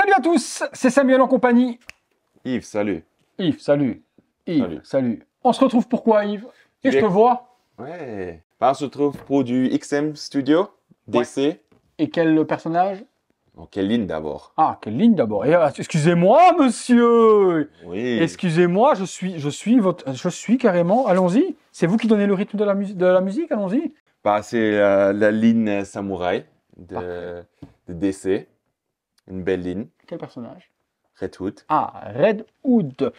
Salut à tous, c'est Samuel en compagnie. Yves, salut. Yves, salut. Yves, salut. On se retrouve pourquoi, Yves? Et je te vois. Ouais. On se retrouve pour du XM Studio, DC. Ouais. Et quel personnage? Donc, quelle ligne d'abord? Ah, quelle ligne d'abord. Excusez-moi, monsieur. Oui. Excusez-moi, je suis carrément. Allons-y. C'est vous qui donnez le rythme de la musique. Allons-y. Bah, c'est la ligne samouraï de DC. Une belle ligne. Quel personnage? Red Hood. Ah, Red Hood.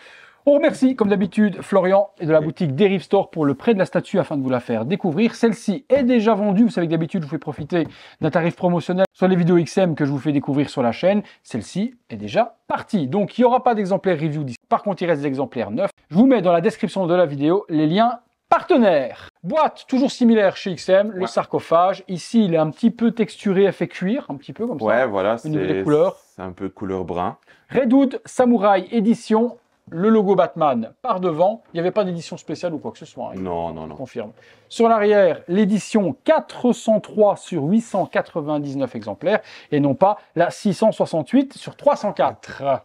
On remercie, comme d'habitude, Florian et de la boutique Derive Store pour le prêt de la statue afin de vous la faire découvrir. Celle-ci est déjà vendue. Vous savez que d'habitude, je vous fais profiter d'un tarif promotionnel sur les vidéos XM que je vous fais découvrir sur la chaîne. Celle-ci est déjà partie. Donc, il n'y aura pas d'exemplaire review d'ici. Par contre, il reste des exemplaires neufs. Je vous mets dans la description de la vidéo les liens partenaires. Boîte toujours similaire chez XM, le sarcophage. Ici, il est un petit peu texturé, effet cuir, un petit peu comme ça. Ouais, voilà, au niveau des couleurs. C'est un peu couleur brun. Red Hood Samurai édition. Le logo Batman par devant. Il n'y avait pas d'édition spéciale ou quoi que ce soit. Hein, non, non, non. Confirme. Sur l'arrière, l'édition 403 sur 899 exemplaires et non pas la 668 sur 304.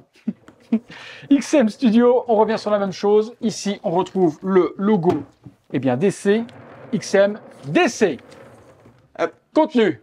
XM Studio, on revient sur la même chose. Ici, on retrouve le logo DC, XM, DC. Contenu.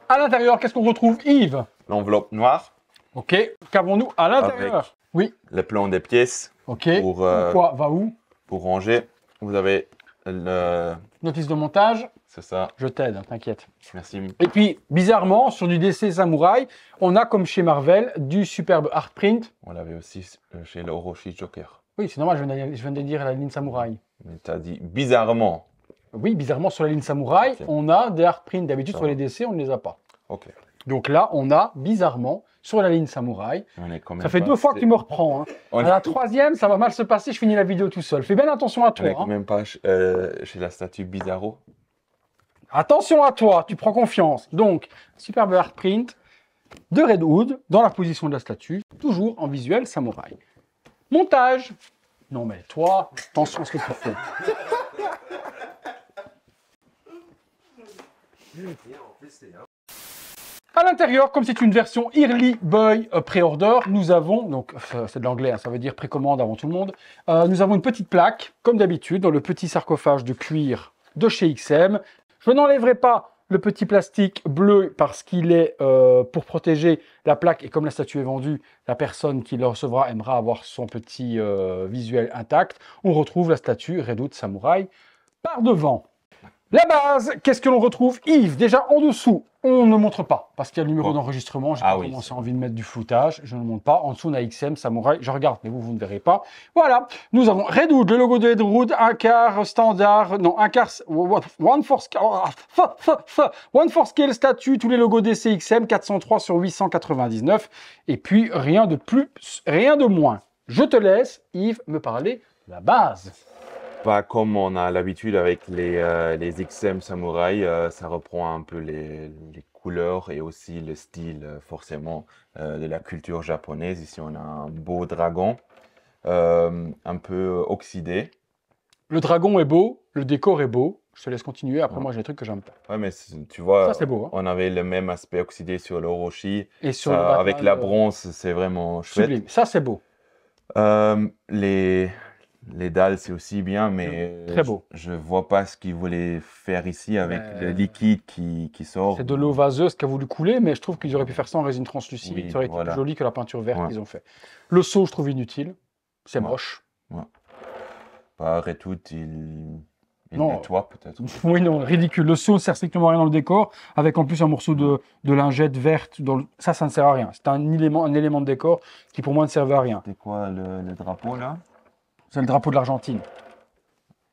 À l'intérieur, qu'est-ce qu'on retrouve, Yves? L'enveloppe noire. Ok. Qu'avons-nous à l'intérieur? Oui. Le plan des pièces. Ok. Pourquoi? Va où? Pour ranger. Vous avez le... Notice de montage. C'est ça. Je t'aide, t'inquiète. Merci. Et puis, bizarrement, sur du DC Samurai, on a comme chez Marvel du superbe art print. On l'avait aussi chez le Orochi Joker. Oui, c'est normal, je viens de dire la ligne Samurai. Mais tu as dit bizarrement. Oui, bizarrement, sur la ligne Samurai, on a des art print. D'habitude, sur les DC, on ne les a pas. Ok. Donc là, on a, bizarrement, sur la ligne Samurai. Ça fait 2 fois que tu me reprends. Hein. À la 3e, ça va mal se passer, je finis la vidéo tout seul. Fais bien attention à toi. On n'est quand même pas chez la statue Bizarro. Attention à toi, tu prends confiance. Donc, superbe art print de Red Hood dans la position de la statue, toujours en visuel Samurai. Montage. Non mais toi, attention à ce que tu fais. À l'intérieur, comme c'est une version Early Boy Pre-Order, nous avons, donc c'est de l'anglais, hein, ça veut dire précommande avant tout le monde, nous avons une petite plaque, comme d'habitude, dans le petit sarcophage de cuir de chez XM. Je n'enlèverai pas le petit plastique bleu parce qu'il est pour protéger la plaque, et comme la statue est vendue, la personne qui le recevra aimera avoir son petit visuel intact. On retrouve la statue Red Hood Samurai par devant. La base, qu'est-ce que l'on retrouve, Yves? Déjà en dessous, on ne montre pas, parce qu'il y a le numéro d'enregistrement, j'ai pas commencé envie de mettre du floutage, je ne montre pas. En dessous, on a XM, Samurai, je regarde, mais vous ne verrez pas. Voilà, nous avons Red Hood, le logo de Red Hood, un quart standard, non, un quart, One for Scale statue, tous les logos DC XM, 403 sur 899, et puis rien de plus, rien de moins. Je te laisse, Yves, me parler de la base. Pas comme on a l'habitude avec les XM Samurai, ça reprend un peu les couleurs et aussi le style forcément de la culture japonaise. Ici on a un beau dragon, un peu oxydé. Le dragon est beau, le décor est beau. Je te laisse continuer, après moi j'ai des trucs que j'aime pas. Ouais, mais tu vois, ça, c'est beau, hein. On avait le même aspect oxydé sur l'Orochi. Et sur ça, avec la bronze, c'est vraiment chouette. Sublime, ça c'est beau. Les dalles, c'est aussi bien, mais très beau. Je vois pas ce qu'ils voulaient faire ici avec le liquide qui sort. C'est de l'eau vaseuse qui a voulu couler, mais je trouve qu'ils auraient pu faire ça en résine translucide. Oui, ça aurait été plus joli que la peinture verte qu'ils ont fait. Le seau, je trouve inutile. C'est moche. Ouais. Pas Red Hood, il nettoie peut-être. Oui, non, ridicule. Le seau ne sert strictement à rien dans le décor, avec en plus un morceau de lingette verte. Ça ne sert à rien. C'est un élément de décor qui pour moi ne servait à rien. C'est quoi le drapeau là? C'est le drapeau de l'Argentine.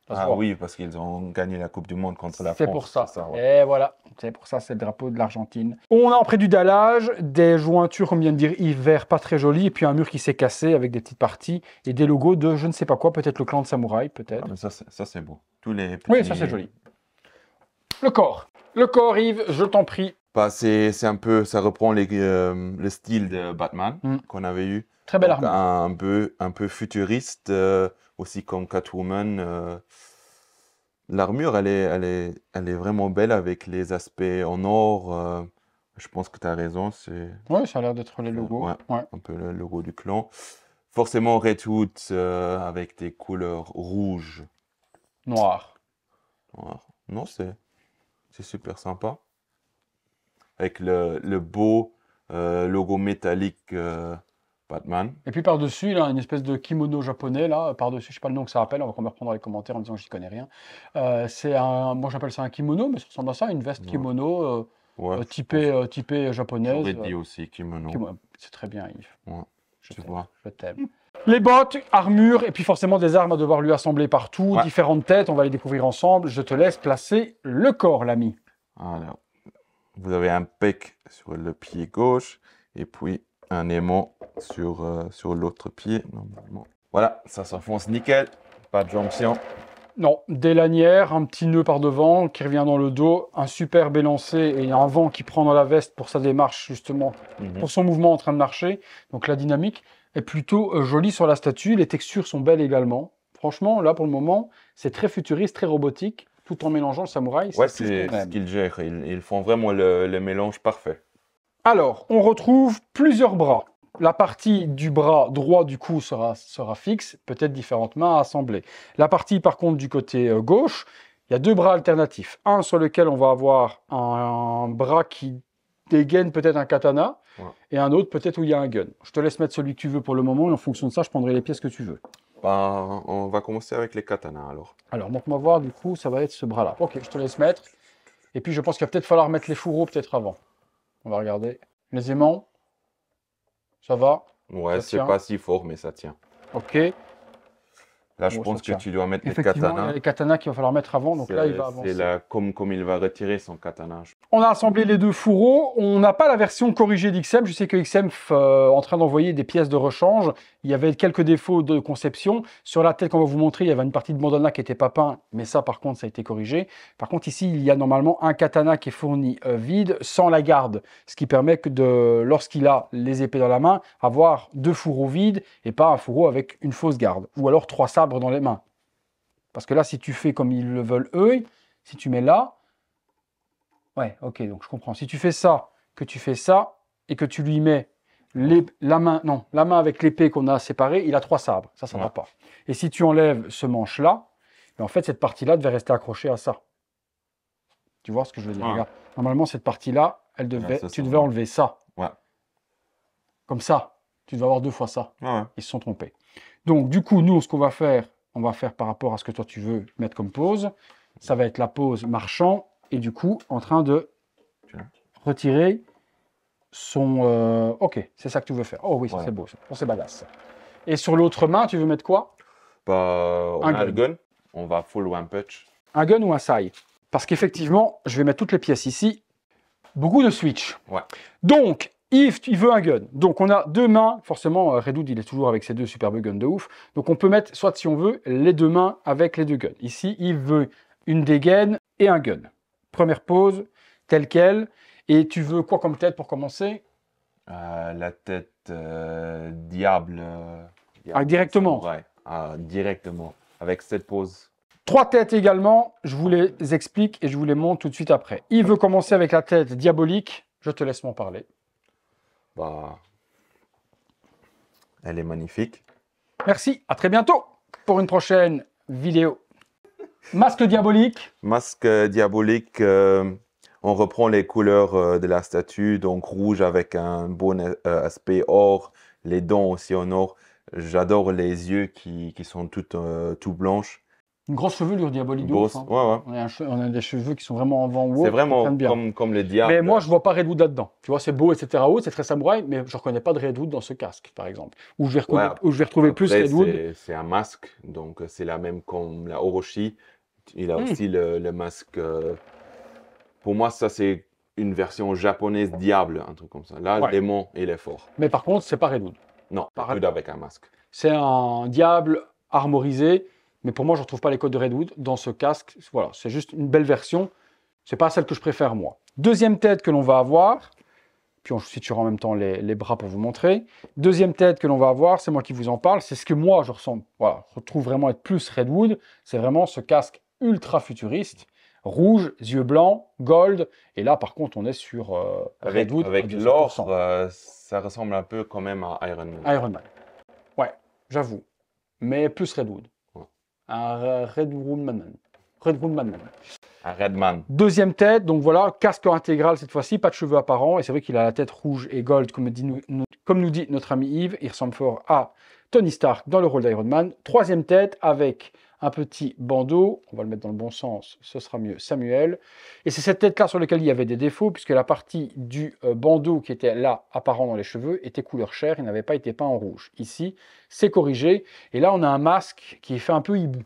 Ah oui, parce qu'ils ont gagné la Coupe du Monde contre la France. C'est pour ça. Et voilà, c'est pour ça, c'est le drapeau de l'Argentine. On a en près du dallage, des jointures, comme vient de dire Yves, vert, pas très joli, et puis un mur qui s'est cassé avec des petites parties, et des logos de je ne sais pas quoi, peut-être le clan de Samouraï, peut-être. Ah, mais ça c'est beau. Tous les petits... Oui, ça c'est joli. Le corps, Yves, je t'en prie. Bah, c'est un peu, ça reprend le style de Batman qu'on avait eu. Très belle armure. Un peu futuriste, aussi comme Catwoman. L'armure, elle est vraiment belle avec les aspects en or. Je pense que tu as raison, c'est Ouais, ça a l'air d'être les logos. ouais, Ouais. un peu le logo du clan. Forcément Redwood avec des couleurs rouges. Noir. Noir. Non, c'est super sympa. Avec le beau logo métallique Batman. Et puis par-dessus, il a une espèce de kimono japonais, là, par-dessus, je sais pas le nom que ça rappelle, on va me reprendre dans les commentaires en disant que j'y connais rien. Moi j'appelle ça un kimono, mais ça ressemble à ça, une veste Ouais. kimono Ouais, typée japonaise. j'aurais dit aussi kimono. C'est très bien, Yves. Ouais, Je tu t'aime, vois. je t'aime. Les bottes, armure, et puis forcément des armes à devoir lui assembler partout, Ouais. différentes têtes, on va les découvrir ensemble. Je te laisse placer le corps, l'ami. Alors, vous avez un pec sur le pied gauche et puis un aimant sur l'autre pied, normalement. Voilà, ça s'enfonce nickel, pas de jonction. Non, des lanières, un petit nœud par devant qui revient dans le dos, un superbe élancé et un vent qui prend dans la veste pour sa démarche justement, pour son mouvement en train de marcher. Donc la dynamique est plutôt jolie sur la statue, les textures sont belles également. Franchement, là pour le moment, c'est très futuriste, très robotique, tout en mélangeant le samouraï. Ouais, tout c'est qu'on aime. ce qu'ils gèrent, ils font vraiment le mélange parfait. Alors, on retrouve plusieurs bras. La partie du bras droit du cou sera fixe, peut-être différentes mains à assembler. La partie par contre du côté gauche, il y a deux bras alternatifs. Un sur lequel on va avoir un bras qui dégaine peut-être un katana, Ouais. et un autre peut-être où il y a un gun. Je te laisse mettre celui que tu veux pour le moment, et en fonction de ça, je prendrai les pièces que tu veux. Ben, on va commencer avec les katanas alors. Alors, montre-moi voir, du coup, ça va être ce bras-là. Ok, je te laisse mettre. Et puis, je pense qu'il va peut-être falloir mettre les fourreaux peut-être avant. On va regarder. Les aimants, ça va? Ouais, Ça c'est tient. pas si fort, mais ça tient. Ok. Là, je Oh, pense ça que tient. tu dois mettre les Effectivement, il y a katanas. les katanas qu'il va falloir mettre avant, donc là, il va C'est avancer. là, comme il va retirer son katana. On a assemblé les deux fourreaux. On n'a pas la version corrigée d'XM. Je sais que XM en train d'envoyer des pièces de rechange. Il y avait quelques défauts de conception. Sur la tête qu'on va vous montrer, il y avait une partie de bandana qui n'était pas peint, mais ça, par contre, ça a été corrigé. Par contre, ici, il y a normalement un katana qui est fourni vide, sans la garde, ce qui permet que lorsqu'il a les épées dans la main, avoir deux fourreaux vides et pas un fourreau avec une fausse garde. Ou alors 3 sabres dans les mains. Parce que là, si tu fais comme ils le veulent eux, si tu mets là, ouais, ok, donc je comprends. Si tu fais ça, que tu fais ça, et que tu lui mets la main avec l'épée qu'on a séparée, il a 3 sabres. Ça ne va pas. Et si tu enlèves ce manche-là, en fait, cette partie-là devait rester accrochée à ça. Tu vois ce que je veux dire? Regarde. Normalement, cette partie-là, tu devais enlever ça. Ouais. Comme ça. Tu devais avoir 2 fois ça. Ouais. Ils se sont trompés. Donc, du coup, nous, ce qu'on va faire, on va faire par rapport à ce que toi, tu veux mettre comme pose. Ça va être la pose marchand. Et du coup, en train de retirer son... Ok, c'est ça que tu veux faire. Oh oui, ça c'est beau, c'est badass. Et sur l'autre main, tu veux mettre quoi? On a le gun, on va full one punch. Un gun ou un sai? Parce qu'effectivement, je vais mettre toutes les pièces ici. Beaucoup de switch. Ouais. Donc, Yves, il veut un gun. Donc, on a 2 mains. Forcément, Redwood, il est toujours avec ses 2 superbes guns de ouf. Donc, on peut mettre, soit si on veut, les 2 mains avec les 2 guns. Ici, Yves veut une dégaine et un gun. Première pose, telle quelle. Et tu veux quoi comme tête pour commencer? La tête diable. Directement. Ouais, directement. Avec cette pose. 3 têtes également. Je vous les explique et je vous les montre tout de suite après. Il veut commencer avec la tête diabolique. Je te laisse m'en parler. Bah, elle est magnifique. Merci. À très bientôt pour une prochaine vidéo. Masque diabolique. Masque diabolique. On reprend les couleurs de la statue, donc rouge avec un bon aspect or, les dents aussi en or. J'adore les yeux qui sont tout blanches. Une grosse chevelure diabolique. Grosse, hein. ouais. On a des cheveux qui sont vraiment en vent haut. C'est vraiment comme le diable. Mais moi, je vois pas Redwood là-dedans. Tu vois, c'est beau, etc. C'est très samouraï, mais je reconnais pas de Redwood dans ce casque, par exemple. Où je vais retrouver plus Redwood. C'est un masque, donc c'est la même comme la Orochi. Il a aussi le masque... Pour moi, ça, c'est une version japonaise diable, un truc comme ça. Là, le démon, il est fort. Mais par contre, c'est pas Redwood. Non, Redwood avec un masque. C'est un diable armorisé, mais pour moi, je ne retrouve pas les codes de Redwood dans ce casque. Voilà, c'est juste une belle version. C'est pas celle que je préfère, moi. Deuxième tête que l'on va avoir, puis on situera en même temps les bras pour vous montrer. Deuxième tête que l'on va avoir, c'est moi qui vous en parle, c'est ce que moi, je ressens, voilà, je retrouve vraiment être plus Redwood. C'est vraiment ce casque ultra futuriste. rouge, yeux blancs, gold. Et là, par contre, on est sur Redwood. Avec l'or, ça ressemble un peu quand même à Iron Man. Iron Man. Ouais, j'avoue. Mais plus Redwood. Ouais. Un Redwood Man. Redwood Man. Un Redman. Deuxième tête, donc voilà, casque intégral cette fois-ci, pas de cheveux apparents. Et c'est vrai qu'il a la tête rouge et gold, comme nous dit notre ami Yves. Il ressemble fort à Tony Stark dans le rôle d'Iron Man. Troisième tête avec un petit bandeau. On va le mettre dans le bon sens, ce sera mieux. Samuel. Et c'est cette tête-là sur laquelle il y avait des défauts, puisque la partie du bandeau qui était là, apparent dans les cheveux, était couleur chair. Il n'avait pas été peint en rouge. Ici, c'est corrigé. Et là, on a un masque qui est fait un peu hibou.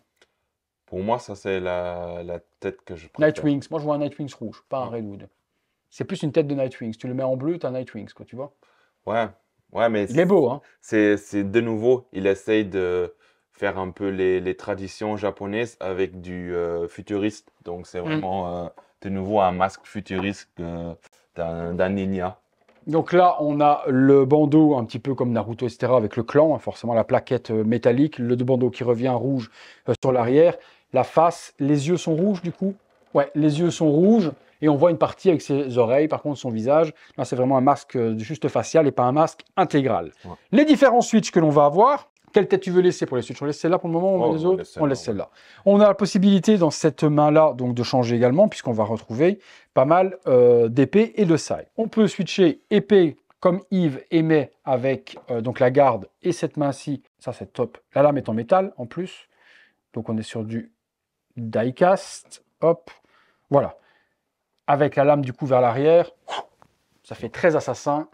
Pour moi, ça, c'est la tête que je préfère. Nightwings. Moi, je vois un Nightwings rouge, pas un Redwood. C'est plus une tête de Nightwings. Tu le mets en bleu, tu as un Nightwings, quoi, tu vois. Ouais, mais il est beau, hein. C'est de nouveau, il essaye de faire un peu les traditions japonaises avec du futuriste. Donc, c'est vraiment de nouveau un masque futuriste d'un ninja. Donc là, on a le bandeau un petit peu comme Naruto, etc. avec le clan, hein, forcément la plaquette métallique, le bandeau qui revient rouge sur l'arrière. La face, les yeux sont rouges du coup. Ouais, les yeux sont rouges et on voit une partie avec ses oreilles, par contre son visage. Là, c'est vraiment un masque juste facial et pas un masque intégral. Ouais. Les différents switches que l'on va avoir. Quelle tête tu veux laisser pour les switches? On laisse celle-là pour le moment, on met les autres? On laisse celle-là. On a la possibilité dans cette main-là donc de changer également, puisqu'on va retrouver pas mal d'épées et de sailles. On peut switcher épée comme Yves aimait avec donc la garde et cette main-ci. Ça, c'est top. La lame est en métal en plus. Donc, on est sur du die-cast. Hop, voilà. Avec la lame du coup vers l'arrière, ça fait très assassin.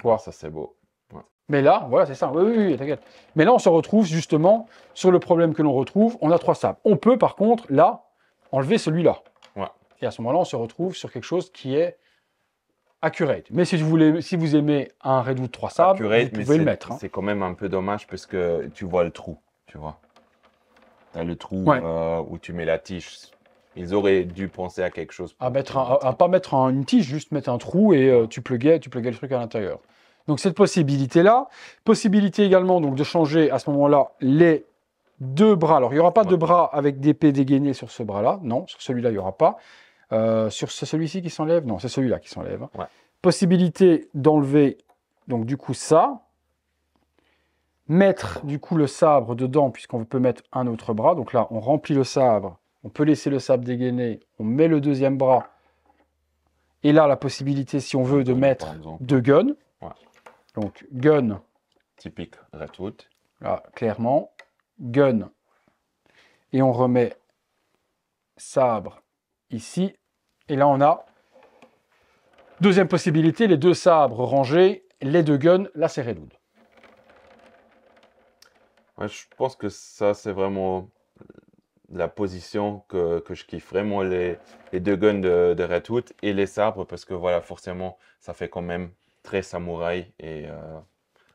Wow. Ça, c'est beau. Mais là, voilà, c'est ça. Oui, t'inquiète. Mais là, on se retrouve justement sur le problème que l'on retrouve. On a 3 sabres. On peut, par contre, là, enlever celui-là. Ouais. Et à ce moment-là, on se retrouve sur quelque chose qui est accurate. Mais si vous aimez un Redwood 3 sabres, accurate, vous pouvez le mettre. C'est quand même un peu dommage parce que tu vois le trou, tu vois. Tu as le trou où tu mets la tige. Ils auraient dû penser à quelque chose. À pas mettre une tige, juste mettre un trou et tu pluguais le truc à l'intérieur. Donc cette possibilité-là, possibilité également donc de changer à ce moment-là les 2 bras. Alors il n'y aura pas de bras avec d'épée dégainée sur ce bras-là, non, sur celui-là il n'y aura pas. Sur celui-ci qui s'enlève, non, c'est celui-là qui s'enlève. Ouais. Possibilité d'enlever donc du coup ça, mettre du coup le sabre dedans puisqu'on peut mettre un autre bras. Donc là on remplit le sabre, on peut laisser le sabre dégainé, on met le 2e bras. Et là la possibilité si on veut de mettre 2 guns. Ouais. Donc, gun. Typique Redwood. Là, clairement. Gun. Et on remet sabre ici. Et là, on a deuxième possibilité, les 2 sabres rangés, les 2 guns. Là, c'est Redwood. Ouais, je pense que ça, c'est vraiment la position que je kiffe. Vraiment les 2 guns de Redwood et les sabres parce que voilà, forcément, ça fait quand même très samouraï et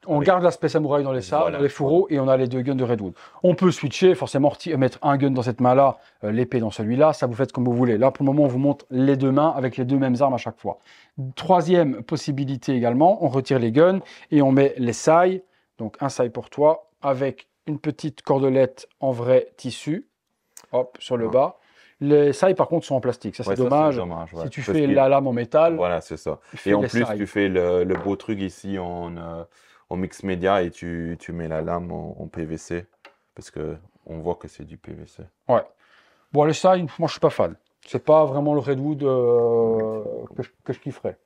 on garde l'aspect samouraï dans les sabres, dans les fourreaux et on a les 2 guns de Redwood. On peut switcher, forcément mettre un gun dans cette main-là, l'épée dans celui-là, ça vous faites comme vous voulez. Là pour le moment on vous montre les 2 mains avec les 2 mêmes armes à chaque fois. 3e possibilité également, on retire les guns et on met les sailles, donc un saille pour toi avec une petite cordelette en vrai tissu, hop sur le bas. Les sailles, par contre, sont en plastique. Ça, c'est dommage. Si tu fais la lame en métal. Voilà, c'est ça. Et en plus, tu fais le beau truc ici en mix média et tu mets la lame en PVC. Parce qu'on voit que c'est du PVC. Ouais. Bon, les sailles, moi, je suis pas fan. C'est pas vraiment le Redwood que je kifferais.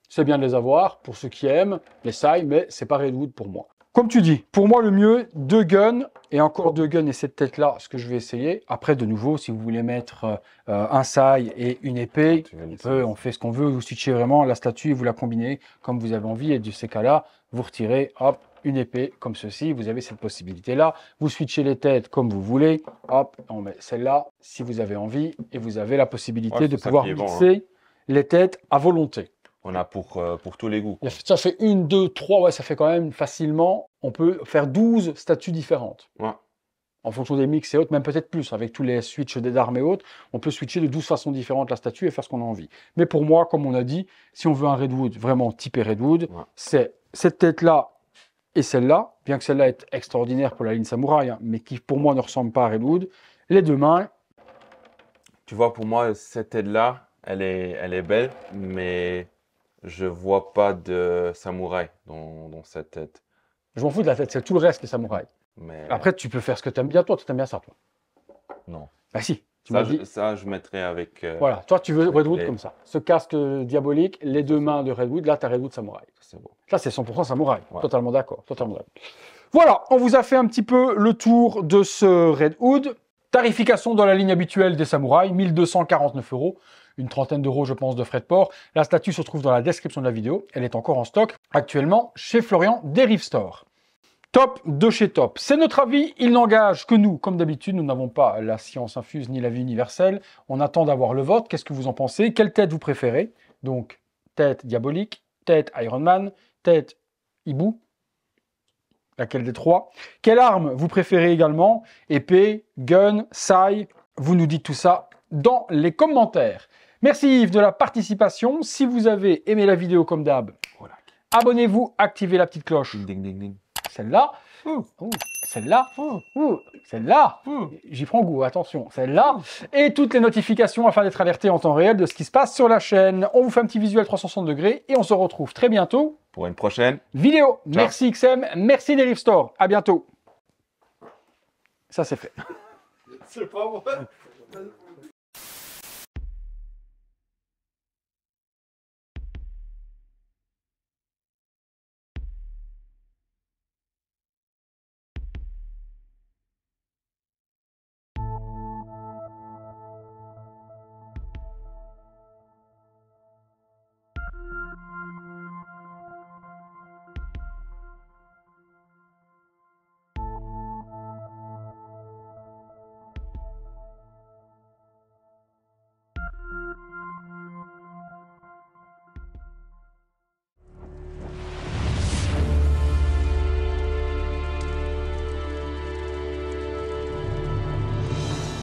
C'est bien de les avoir pour ceux qui aiment les sailles, mais c'est pas Redwood pour moi. Comme tu dis, pour moi le mieux, 2 guns, et encore 2 guns et cette tête-là, ce que je vais essayer. Après, de nouveau, si vous voulez mettre un saille et une épée, on fait ce qu'on veut, vous switchez vraiment la statue et vous la combinez comme vous avez envie. Et de ces cas-là, vous retirez, hop, une épée comme ceci, vous avez cette possibilité-là. Vous switchez les têtes comme vous voulez, hop, on met celle-là si vous avez envie, et vous avez la possibilité de pouvoir mixer les têtes à volonté. On a pour tous les goûts. Quoi. Ça fait 1, 2, 3, ouais, ça fait quand même facilement. On peut faire 12 statues différentes. Ouais. En fonction des mix et autres, même peut-être plus, avec tous les switches d'armes et autres, on peut switcher de 12 façons différentes la statue et faire ce qu'on a envie. Mais pour moi, comme on a dit, si on veut un Redwood vraiment typé Redwood, c'est cette tête-là et celle-là, bien que celle-là est extraordinaire pour la ligne samouraï, hein, mais qui pour moi ne ressemble pas à Redwood. les deux mains. Tu vois, pour moi, cette tête-là, elle est belle, mais je vois pas de samouraï dans cette tête. Je m'en fous de la tête, c'est tout le reste, les samouraïs. Mais Après, tu peux faire ce que tu aimes bien, toi. Tu aimes bien ça, toi. non. Bah si, tu Ça, m'as dit. ça, je mettrais avec. Voilà, toi, tu veux Redwood les- comme ça. Ce casque diabolique, les deux mains de Redwood, là, tu as Redwood samouraï. C'est bon. Là, c'est 100% samouraï. Ouais. Totalement d'accord. Totalement d'accord. Voilà, on vous a fait un petit peu le tour de ce Redwood. Tarification dans la ligne habituelle des samouraïs, 1249 €. Une trentaine d'euros, je pense, de frais de port. La statue se trouve dans la description de la vidéo. Elle est encore en stock actuellement chez Florian des Rift Store. Top de chez Top. C'est notre avis, il n'engage que nous. Comme d'habitude, nous n'avons pas la science infuse ni la vie universelle. On attend d'avoir le vote. Qu'est-ce que vous en pensez? Quelle tête vous préférez? Donc, tête diabolique, tête Iron Man, tête hibou. Laquelle des trois? Quelle arme vous préférez également? Épée, gun, saille? Vous nous dites tout ça dans les commentaires. Merci Yves de la participation. Si vous avez aimé la vidéo comme d'hab, Voilà. abonnez-vous, activez la petite cloche. Ding, ding, ding. Celle-là, celle-là, celle-là, j'y prends goût, attention, celle-là, et toutes les notifications afin d'être alerté en temps réel de ce qui se passe sur la chaîne. On vous fait un petit visuel 360 degrés et on se retrouve très bientôt Pour une prochaine. vidéo. Merci XM, merci des Rift Store, à bientôt. Ça c'est fait. C'est pas moi.